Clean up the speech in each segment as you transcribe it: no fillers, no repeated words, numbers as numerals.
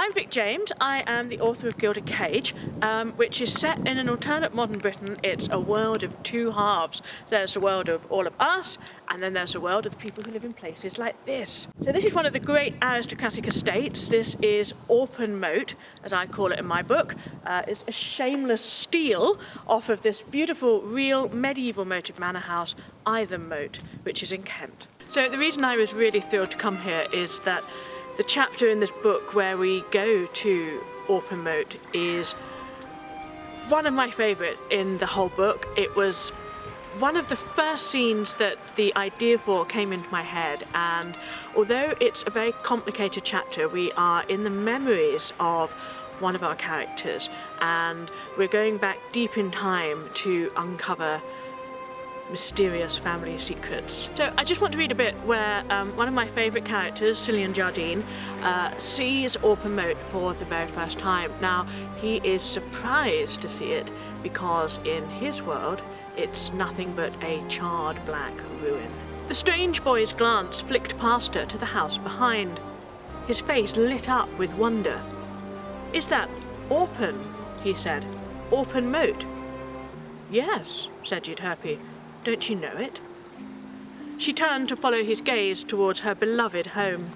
I'm Vic James. I am the author of Gilded Cage, which is set in an alternate modern Britain. It's a world of two halves. There's the world of all of us, and then there's the world of the people who live in places like this. So this is one of the great aristocratic estates. This is Ightham Mote, as I call it in my book. It's a shameless steal off of this beautiful, real, medieval moated manor house, Ightham Mote, which is in Kent. So the reason I was really thrilled to come here is that the chapter in this book where we go to Ightham Mote is one of my favourite in the whole book. It was one of the first scenes that the idea for came into my head, and although it's a very complicated chapter, we are in the memories of one of our characters, and we're going back deep in time to uncover mysterious family secrets. So I just want to read a bit where one of my favourite characters, Cillian Jardine, sees Ightham Mote for the very first time. Now, he is surprised to see it because in his world it's nothing but a charred black ruin. The strange boy's glance flicked past her to the house behind. His face lit up with wonder. "Is that Ightham?" he said. "Ightham Mote?" "Yes," said Euterpe. "Don't you know it?" She turned to follow his gaze towards her beloved home.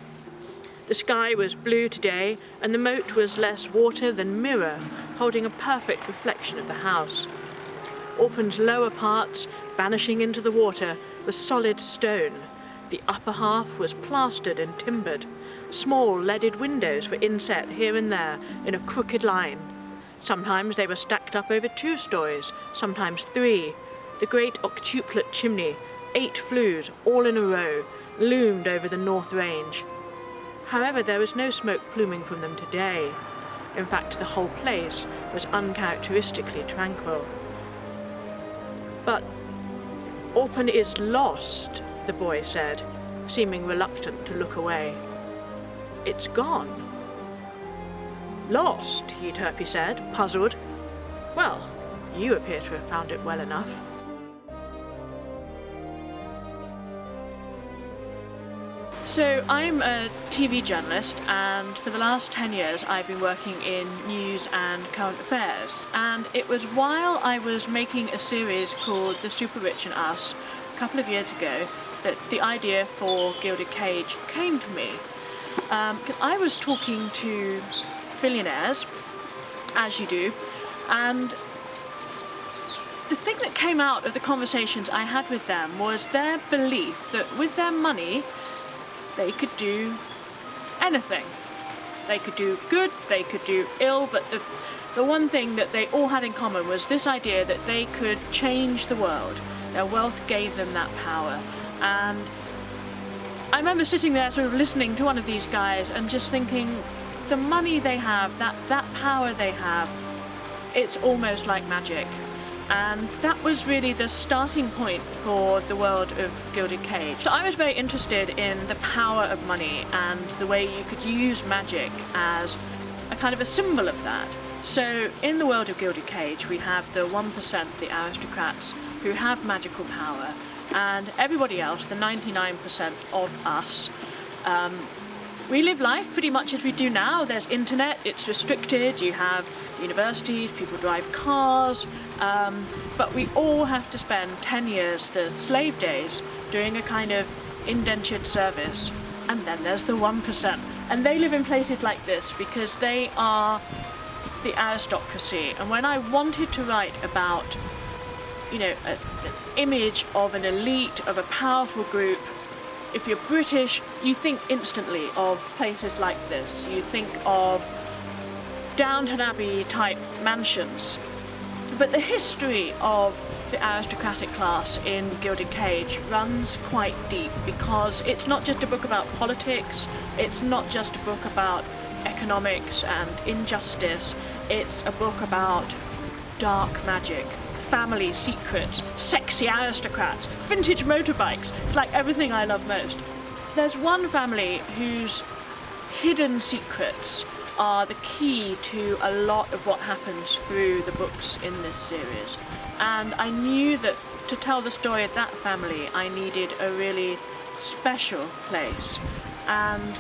The sky was blue today, and the moat was less water than mirror, holding a perfect reflection of the house. Igtham's lower parts, vanishing into the water, were solid stone. The upper half was plastered and timbered. Small leaded windows were inset here and there in a crooked line. Sometimes they were stacked up over 2 stories, sometimes 3. The great octuplet chimney, 8 flues, all in a row, loomed over the north range. However, there was no smoke pluming from them today. In fact, the whole place was uncharacteristically tranquil. "But Ightham is lost," the boy said, seeming reluctant to look away. "It's gone." "Lost?" Euterpe said, puzzled. "Well, you appear to have found it well enough." So I'm a TV journalist, and for the last 10 years I've been working in news and current affairs. And it was while I was making a series called The Super Rich and Us a couple of years ago that the idea for Gilded Cage came to me. Because I was talking to billionaires, as you do, and the thing that came out of the conversations I had with them was their belief that with their money they could do anything. They could do good, they could do ill, but the one thing that they all had in common was this idea that they could change the world. Their wealth gave them that power. And I remember sitting there sort of listening to one of these guys and just thinking, the money they have, that power they have, it's almost like magic. And that was really the starting point for the world of Gilded Cage. So I was very interested in the power of money and the way you could use magic as a kind of a symbol of that. So in the world of Gilded Cage we have the 1%, the aristocrats, who have magical power, and everybody else, the 99% of us, we live life pretty much as we do now. There's internet, it's restricted, you have universities, people drive cars, but we all have to spend 10 years, the slave days, doing a kind of indentured service. And then there's the 1%. And they live in places like this because they are the aristocracy. And when I wanted to write about, you know, an image of an elite, of a powerful group, if you're British, you think instantly of places like this. You think of Downton Abbey type mansions. But the history of the aristocratic class in Gilded Cage runs quite deep, because it's not just a book about politics, it's not just a book about economics and injustice, it's a book about dark magic, family secrets, sexy aristocrats, vintage motorbikes. It's like everything I love most. There's one family whose hidden secrets are the key to a lot of what happens through the books in this series. And I knew that to tell the story of that family I needed a really special place. And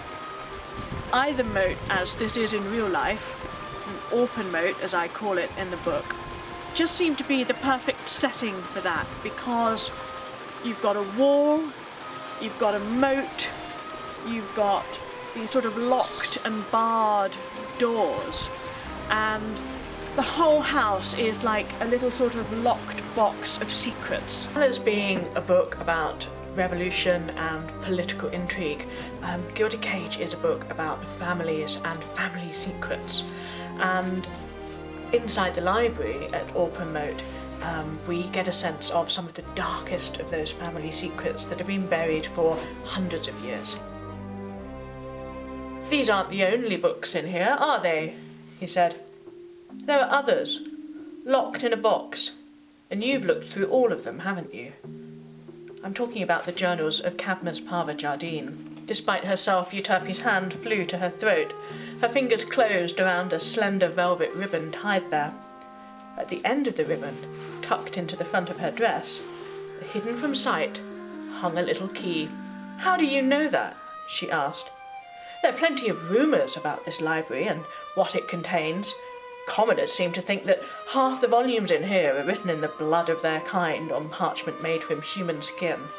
Ightham Mote, as this is in real life, an open moat as I call it in the book, just seemed to be the perfect setting for that, because you've got a wall, you've got a moat, you've got these sort of locked and barred doors, and the whole house is like a little sort of locked box of secrets. As well as being a book about revolution and political intrigue, Gilded Cage is a book about families and family secrets. And inside the library at Ightham Mote, we get a sense of some of the darkest of those family secrets that have been buried for hundreds of years. "These aren't the only books in here, are they?" he said. "There are others, locked in a box, and you've looked through all of them, haven't you?" I'm talking about the journals of Cadmus Parva Jardine. Despite herself, Euterpe's hand flew to her throat. Her fingers closed around a slender velvet ribbon tied there. At the end of the ribbon, tucked into the front of her dress, hidden from sight, hung a little key. "How do you know that?" she asked. "There are plenty of rumours about this library and what it contains. Commoners seem to think that half the volumes in here are written in the blood of their kind on parchment made from human skin.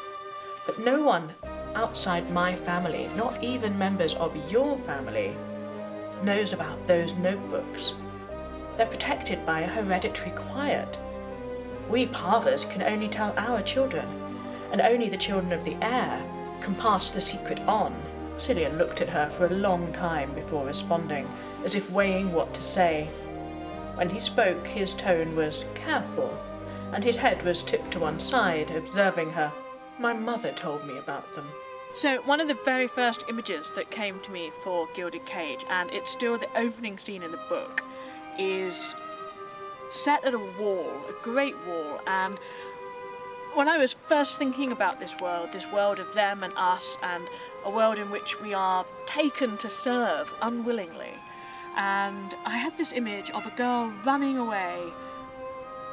But no one outside my family, not even members of your family, knows about those notebooks. They're protected by a hereditary quiet. We Parvas can only tell our children, and only the children of the heir can pass the secret on." Cillian looked at her for a long time before responding, as if weighing what to say. When he spoke, his tone was careful, and his head was tipped to one side, observing her. "My mother told me about them." So one of the very first images that came to me for Gilded Cage, and it's still the opening scene in the book, is set at a wall, a great wall, and when I was first thinking about this world of them and us, and a world in which we are taken to serve unwillingly, and I had this image of a girl running away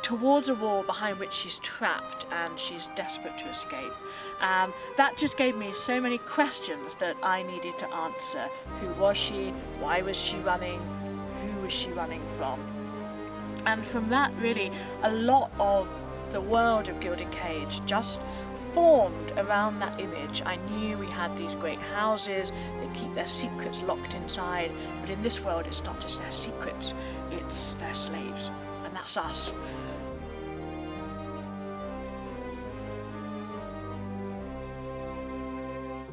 towards a wall behind which she's trapped and she's desperate to escape. And that just gave me so many questions that I needed to answer. Who was she? Why was she running? Who was she running from? And from that, really, a lot of the world of Gilded Cage just formed around that image. I knew we had these great houses, they keep their secrets locked inside, but in this world it's not just their secrets, it's their slaves, and that's us.